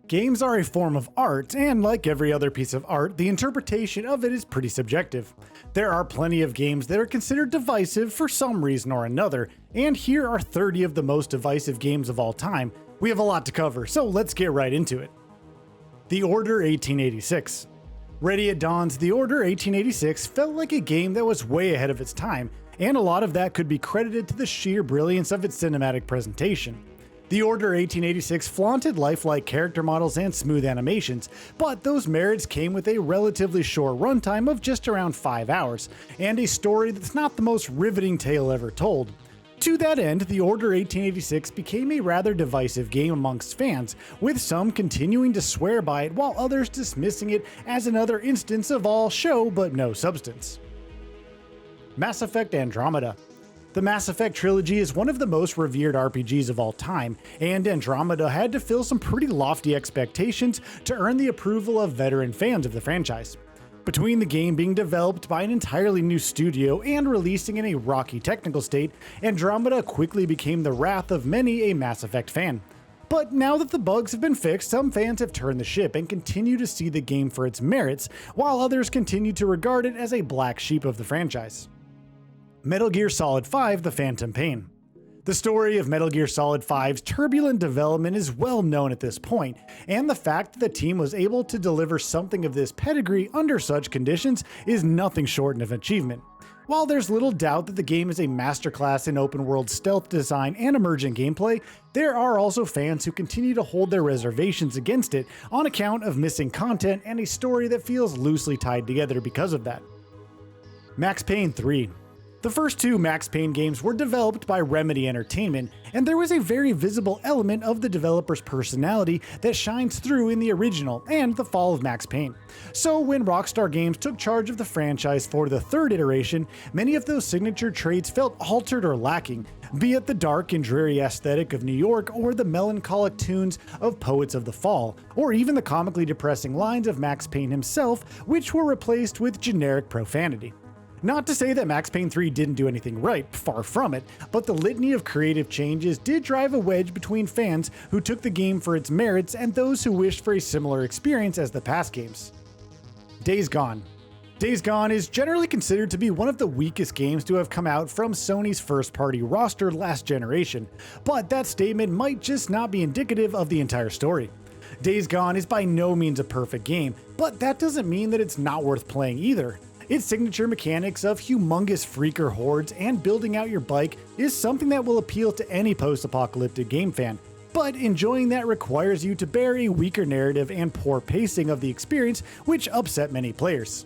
Games are a form of art, and like every other piece of art, the interpretation of it is pretty subjective. There are plenty of games that are considered divisive for some reason or another, and here are 30 of the most divisive games of all time. We have a lot to cover, so let's get right into it. The Order 1886. Ready at Dawn's The Order 1886 felt like a game that was way ahead of its time, and a lot of that could be credited to the sheer brilliance of its cinematic presentation. The Order 1886 flaunted lifelike character models and smooth animations, but those merits came with a relatively short runtime of just around 5 hours, and a story that's not the most riveting tale ever told. To that end, The Order 1886 became a rather divisive game amongst fans, with some continuing to swear by it while others dismissing it as another instance of all show but no substance. Mass Effect Andromeda. The Mass Effect trilogy is one of the most revered RPGs of all time, and Andromeda had to fill some pretty lofty expectations to earn the approval of veteran fans of the franchise. Between the game being developed by an entirely new studio and releasing in a rocky technical state, Andromeda quickly became the wrath of many a Mass Effect fan. But now that the bugs have been fixed, some fans have turned the ship and continue to see the game for its merits, while others continue to regard it as a black sheep of the franchise. Metal Gear Solid 5: The Phantom Pain. The story of Metal Gear Solid 5's turbulent development is well known at this point, and the fact that the team was able to deliver something of this pedigree under such conditions is nothing short of an achievement. While there's little doubt that the game is a masterclass in open-world stealth design and emergent gameplay, there are also fans who continue to hold their reservations against it on account of missing content and a story that feels loosely tied together because of that. Max Payne 3. The first two Max Payne games were developed by Remedy Entertainment, and there was a very visible element of the developer's personality that shines through in the original and the fall of Max Payne. So when Rockstar Games took charge of the franchise for the third iteration, many of those signature traits felt altered or lacking, be it the dark and dreary aesthetic of New York or the melancholic tunes of Poets of the Fall, or even the comically depressing lines of Max Payne himself, which were replaced with generic profanity. Not to say that Max Payne 3 didn't do anything right, far from it, but the litany of creative changes did drive a wedge between fans who took the game for its merits and those who wished for a similar experience as the past games. Days Gone. Days Gone is generally considered to be one of the weakest games to have come out from Sony's first-party roster last generation, but that statement might just not be indicative of the entire story. Days Gone is by no means a perfect game, but that doesn't mean that it's not worth playing either. Its signature mechanics of humongous freaker hordes and building out your bike is something that will appeal to any post-apocalyptic game fan, but enjoying that requires you to bear a weaker narrative and poor pacing of the experience, which upset many players.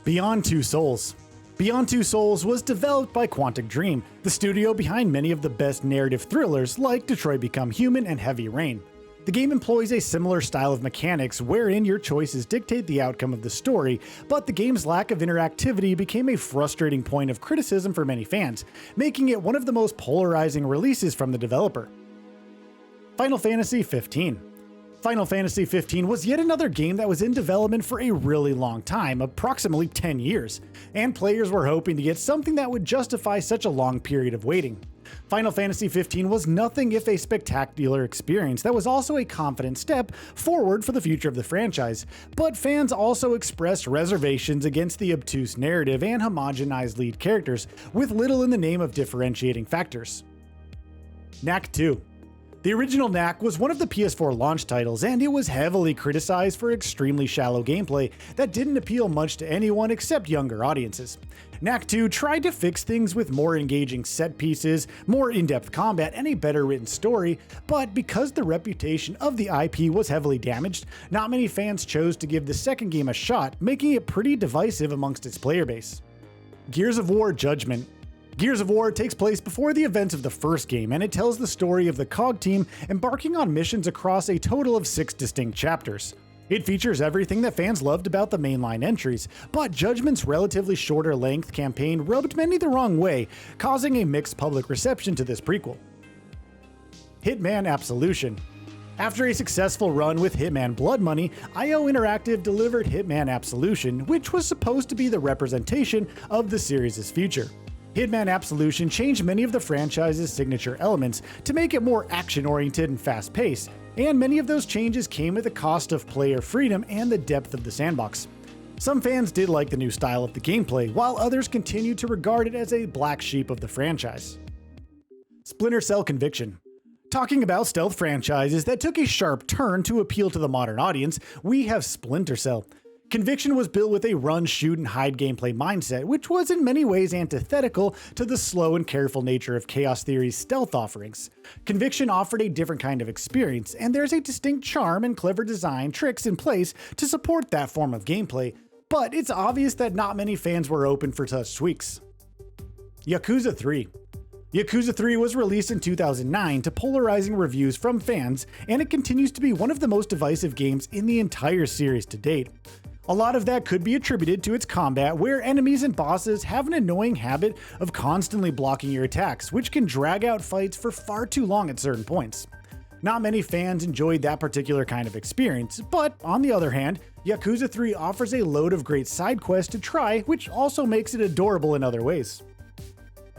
Beyond Two Souls. Beyond Two Souls was developed by Quantic Dream, the studio behind many of the best narrative thrillers like Detroit Become Human and Heavy Rain. The game employs a similar style of mechanics wherein your choices dictate the outcome of the story, but the game's lack of interactivity became a frustrating point of criticism for many fans, making it one of the most polarizing releases from the developer. Final Fantasy XV. Final Fantasy XV was yet another game that was in development for a really long time, approximately 10 years, and players were hoping to get something that would justify such a long period of waiting. Final Fantasy XV was nothing if a spectacular experience that was also a confident step forward for the future of the franchise, but fans also expressed reservations against the obtuse narrative and homogenized lead characters, with little in the name of differentiating factors. Knack 2. The original Knack was one of the PS4 launch titles, and it was heavily criticized for extremely shallow gameplay that didn't appeal much to anyone except younger audiences. Knack 2 tried to fix things with more engaging set pieces, more in-depth combat, and a better written story, but because the reputation of the IP was heavily damaged, not many fans chose to give the second game a shot, making it pretty divisive amongst its player base. Gears of War Judgment. Gears of War takes place before the events of the first game, and it tells the story of the COG team embarking on missions across a total of 6 distinct chapters. It features everything that fans loved about the mainline entries, but Judgment's relatively shorter length campaign rubbed many the wrong way, causing a mixed public reception to this prequel. Hitman Absolution. After a successful run with Hitman Blood Money, IO Interactive delivered Hitman Absolution, which was supposed to be the representation of the series' future. Hitman Absolution changed many of the franchise's signature elements to make it more action-oriented and fast-paced, and many of those changes came at the cost of player freedom and the depth of the sandbox. Some fans did like the new style of the gameplay, while others continued to regard it as a black sheep of the franchise. Splinter Cell Conviction. Talking about stealth franchises that took a sharp turn to appeal to the modern audience, we have Splinter Cell. Conviction was built with a run, shoot, and hide gameplay mindset, which was in many ways antithetical to the slow and careful nature of Chaos Theory's stealth offerings. Conviction offered a different kind of experience, and there's a distinct charm and clever design tricks in place to support that form of gameplay, but it's obvious that not many fans were open for such tweaks. Yakuza 3. Yakuza 3 was released in 2009 to polarizing reviews from fans, and it continues to be one of the most divisive games in the entire series to date. A lot of that could be attributed to its combat, where enemies and bosses have an annoying habit of constantly blocking your attacks, which can drag out fights for far too long at certain points. Not many fans enjoyed that particular kind of experience, but on the other hand, Yakuza 3 offers a load of great side quests to try, which also makes it adorable in other ways.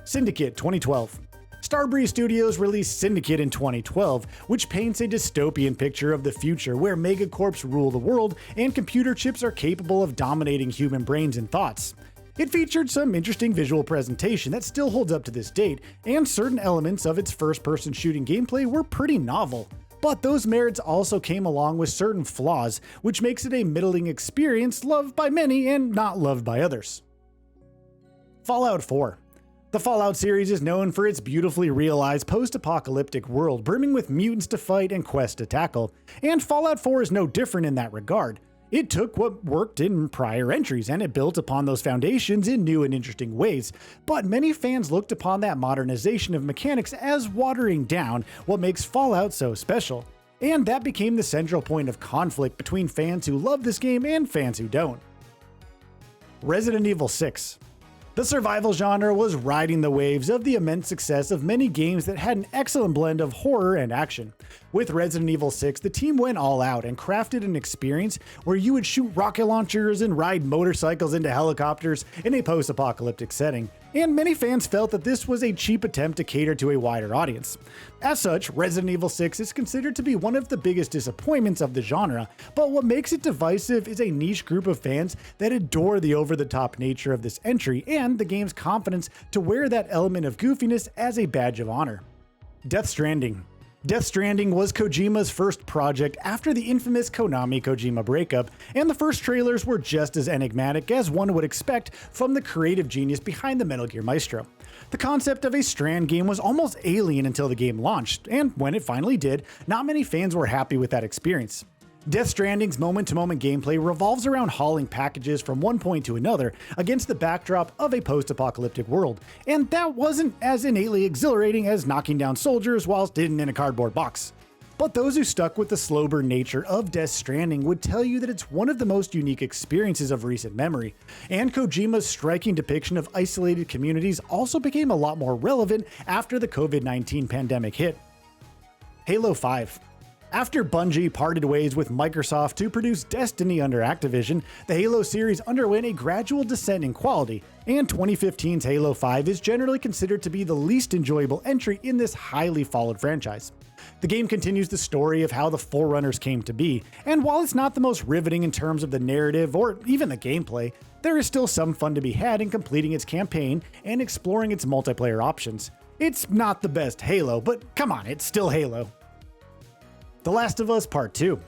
Syndicate 2012. Starbreeze Studios released Syndicate in 2012, which paints a dystopian picture of the future where megacorps rule the world and computer chips are capable of dominating human brains and thoughts. It featured some interesting visual presentation that still holds up to this date, and certain elements of its first-person shooting gameplay were pretty novel. But those merits also came along with certain flaws, which makes it a middling experience loved by many and not loved by others. Fallout 4. The Fallout series is known for its beautifully realized post-apocalyptic world brimming with mutants to fight and quests to tackle, and Fallout 4 is no different in that regard. It took what worked in prior entries and it built upon those foundations in new and interesting ways, but many fans looked upon that modernization of mechanics as watering down what makes Fallout so special, and that became the central point of conflict between fans who love this game and fans who don't. Resident Evil 6. The survival genre was riding the waves of the immense success of many games that had an excellent blend of horror and action. With Resident Evil 6, the team went all out and crafted an experience where you would shoot rocket launchers and ride motorcycles into helicopters in a post-apocalyptic setting, and many fans felt that this was a cheap attempt to cater to a wider audience. As such, Resident Evil 6 is considered to be one of the biggest disappointments of the genre, but what makes it divisive is a niche group of fans that adore the over-the-top nature of this entry and the game's confidence to wear that element of goofiness as a badge of honor. Death Stranding. Death Stranding was Kojima's first project after the infamous Konami-Kojima breakup, and the first trailers were just as enigmatic as one would expect from the creative genius behind the Metal Gear Maestro. The concept of a Strand game was almost alien until the game launched, and when it finally did, not many fans were happy with that experience. Death Stranding's moment-to-moment gameplay revolves around hauling packages from one point to another against the backdrop of a post-apocalyptic world, and that wasn't as innately exhilarating as knocking down soldiers whilst hidden in a cardboard box. But those who stuck with the slow burn nature of Death Stranding would tell you that it's one of the most unique experiences of recent memory, and Kojima's striking depiction of isolated communities also became a lot more relevant after the COVID-19 pandemic hit. Halo 5. After Bungie parted ways with Microsoft to produce Destiny under Activision, the Halo series underwent a gradual descent in quality, and 2015's Halo 5 is generally considered to be the least enjoyable entry in this highly followed franchise. The game continues the story of how the Forerunners came to be, and while it's not the most riveting in terms of the narrative or even the gameplay, there is still some fun to be had in completing its campaign and exploring its multiplayer options. It's not the best Halo, but come on, it's still Halo. The Last of Us Part 2.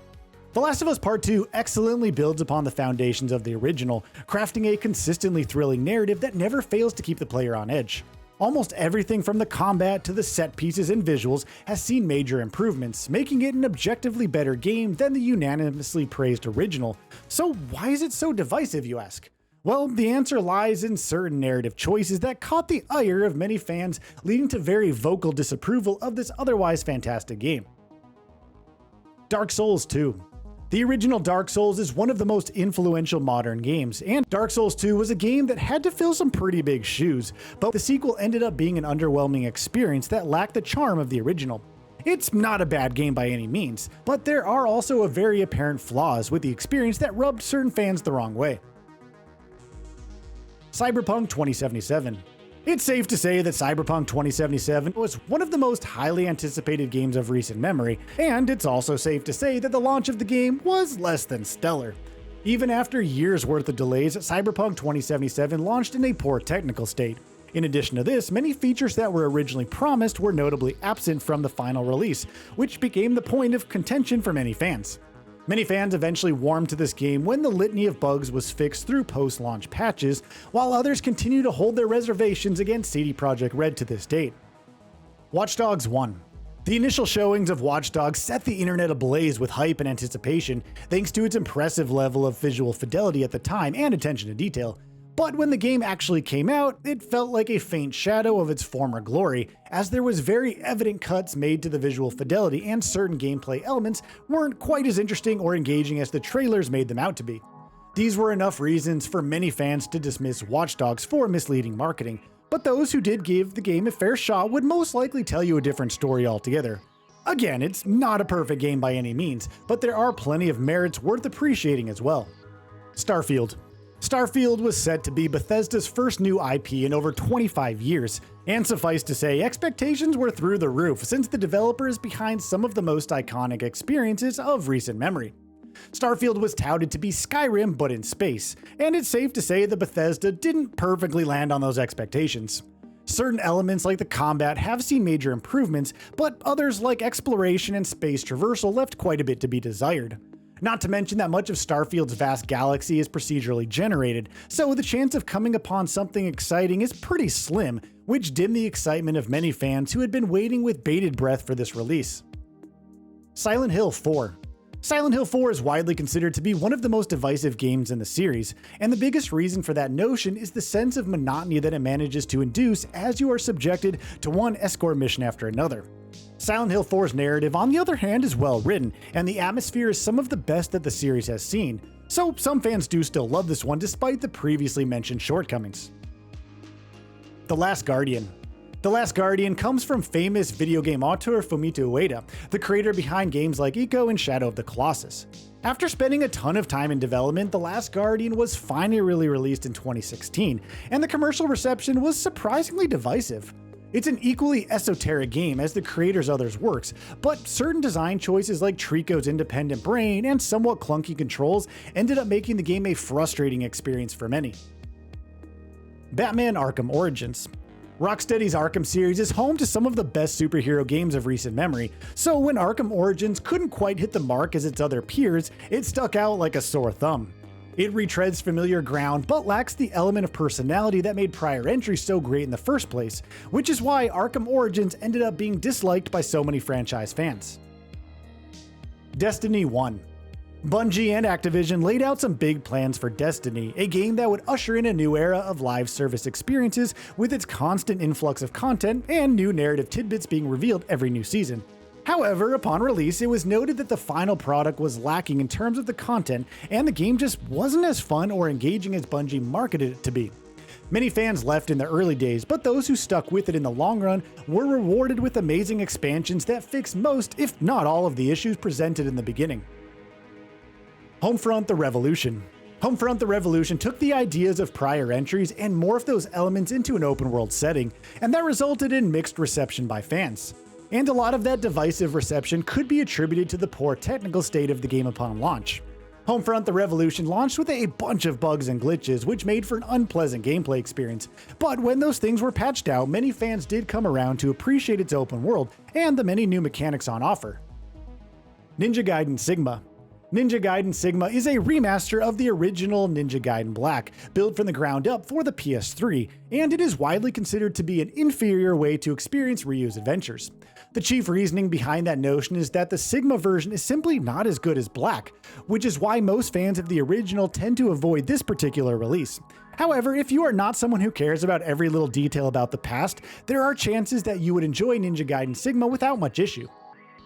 The Last of Us Part 2 excellently builds upon the foundations of the original, crafting a consistently thrilling narrative that never fails to keep the player on edge. Almost everything from the combat to the set pieces and visuals has seen major improvements, making it an objectively better game than the unanimously praised original. So why is it so divisive, you ask? Well, the answer lies in certain narrative choices that caught the ire of many fans, leading to very vocal disapproval of this otherwise fantastic game. Dark Souls 2. The original Dark Souls is one of the most influential modern games, and Dark Souls 2 was a game that had to fill some pretty big shoes, but the sequel ended up being an underwhelming experience that lacked the charm of the original. It's not a bad game by any means, but there are also a very apparent flaws with the experience that rubbed certain fans the wrong way. Cyberpunk 2077. It's safe to say that Cyberpunk 2077 was one of the most highly anticipated games of recent memory, and it's also safe to say that the launch of the game was less than stellar. Even after years worth of delays, Cyberpunk 2077 launched in a poor technical state. In addition to this, many features that were originally promised were notably absent from the final release, which became the point of contention for many fans. Many fans eventually warmed to this game when the litany of bugs was fixed through post-launch patches, while others continue to hold their reservations against CD Projekt Red to this date. Watch Dogs 1. The initial showings of Watch Dogs set the internet ablaze with hype and anticipation, thanks to its impressive level of visual fidelity at the time and attention to detail. But when the game actually came out, it felt like a faint shadow of its former glory, as there was very evident cuts made to the visual fidelity and certain gameplay elements weren't quite as interesting or engaging as the trailers made them out to be. These were enough reasons for many fans to dismiss Watch Dogs for misleading marketing, but those who did give the game a fair shot would most likely tell you a different story altogether. Again, it's not a perfect game by any means, but there are plenty of merits worth appreciating as well. Starfield. Starfield was set to be Bethesda's first new IP in over 25 years, and suffice to say, expectations were through the roof since the developer is behind some of the most iconic experiences of recent memory. Starfield was touted to be Skyrim but in space, and it's safe to say that Bethesda didn't perfectly land on those expectations. Certain elements like the combat have seen major improvements, but others like exploration and space traversal left quite a bit to be desired. Not to mention that much of Starfield's vast galaxy is procedurally generated, so the chance of coming upon something exciting is pretty slim, which dimmed the excitement of many fans who had been waiting with bated breath for this release. Silent Hill 4. Silent Hill 4 is widely considered to be one of the most divisive games in the series, and the biggest reason for that notion is the sense of monotony that it manages to induce as you are subjected to one escort mission after another. Silent Hill 4's narrative, on the other hand, is well written, and the atmosphere is some of the best that the series has seen, so some fans do still love this one despite the previously mentioned shortcomings. The Last Guardian. The Last Guardian comes from famous video game auteur Fumito Ueda, the creator behind games like Ico and Shadow of the Colossus. After spending a ton of time in development, The Last Guardian was finally released in 2016, and the commercial reception was surprisingly divisive. It's an equally esoteric game as the creator's other works, but certain design choices like Trico's independent brain and somewhat clunky controls ended up making the game a frustrating experience for many. Batman Arkham Origins. Rocksteady's Arkham series is home to some of the best superhero games of recent memory, so when Arkham Origins couldn't quite hit the mark as its other peers, it stuck out like a sore thumb. It retreads familiar ground, but lacks the element of personality that made prior entries so great in the first place, which is why Arkham Origins ended up being disliked by so many franchise fans. Destiny 1. Bungie and Activision laid out some big plans for Destiny, a game that would usher in a new era of live service experiences with its constant influx of content and new narrative tidbits being revealed every new season. However, upon release, it was noted that the final product was lacking in terms of the content, and the game just wasn't as fun or engaging as Bungie marketed it to be. Many fans left in the early days, but those who stuck with it in the long run were rewarded with amazing expansions that fixed most, if not all, of the issues presented in the beginning. Homefront: The Revolution. Homefront: The Revolution took the ideas of prior entries and morphed those elements into an open-world setting, and that resulted in mixed reception by fans. And a lot of that divisive reception could be attributed to the poor technical state of the game upon launch. Homefront: The Revolution launched with a bunch of bugs and glitches, which made for an unpleasant gameplay experience, but when those things were patched out, many fans did come around to appreciate its open world and the many new mechanics on offer. Ninja Gaiden Sigma. Ninja Gaiden Sigma is a remaster of the original Ninja Gaiden Black, built from the ground up for the PS3, and it is widely considered to be an inferior way to experience Ryu's adventures. The chief reasoning behind that notion is that the Sigma version is simply not as good as Black, which is why most fans of the original tend to avoid this particular release. However, if you are not someone who cares about every little detail about the past, there are chances that you would enjoy Ninja Gaiden Sigma without much issue.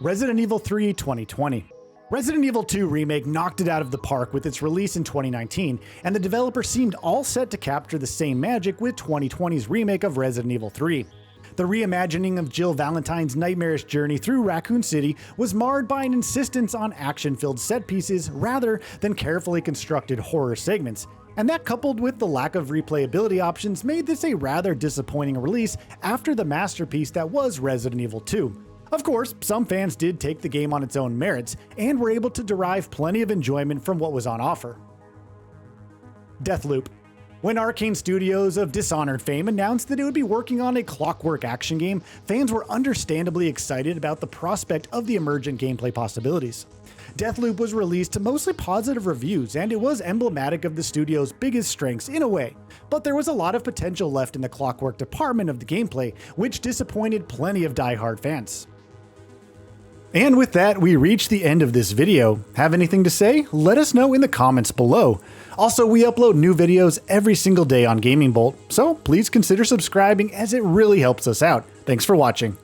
Resident Evil 3 2020. Resident Evil 2 Remake knocked it out of the park with its release in 2019, and the developer seemed all set to capture the same magic with 2020's remake of Resident Evil 3. The reimagining of Jill Valentine's nightmarish journey through Raccoon City was marred by an insistence on action-filled set pieces rather than carefully constructed horror segments, and that, coupled with the lack of replayability options, made this a rather disappointing release after the masterpiece that was Resident Evil 2. Of course, some fans did take the game on its own merits, and were able to derive plenty of enjoyment from what was on offer. Deathloop. When Arcane Studios of Dishonored fame announced that it would be working on a clockwork action game, fans were understandably excited about the prospect of the emergent gameplay possibilities. Deathloop was released to mostly positive reviews, and it was emblematic of the studio's biggest strengths in a way, but there was a lot of potential left in the clockwork department of the gameplay, which disappointed plenty of die-hard fans. And with that, we reach the end of this video. Have anything to say? Let us know in the comments below. Also, we upload new videos every single day on Gaming Bolt, so please consider subscribing as it really helps us out. Thanks for watching.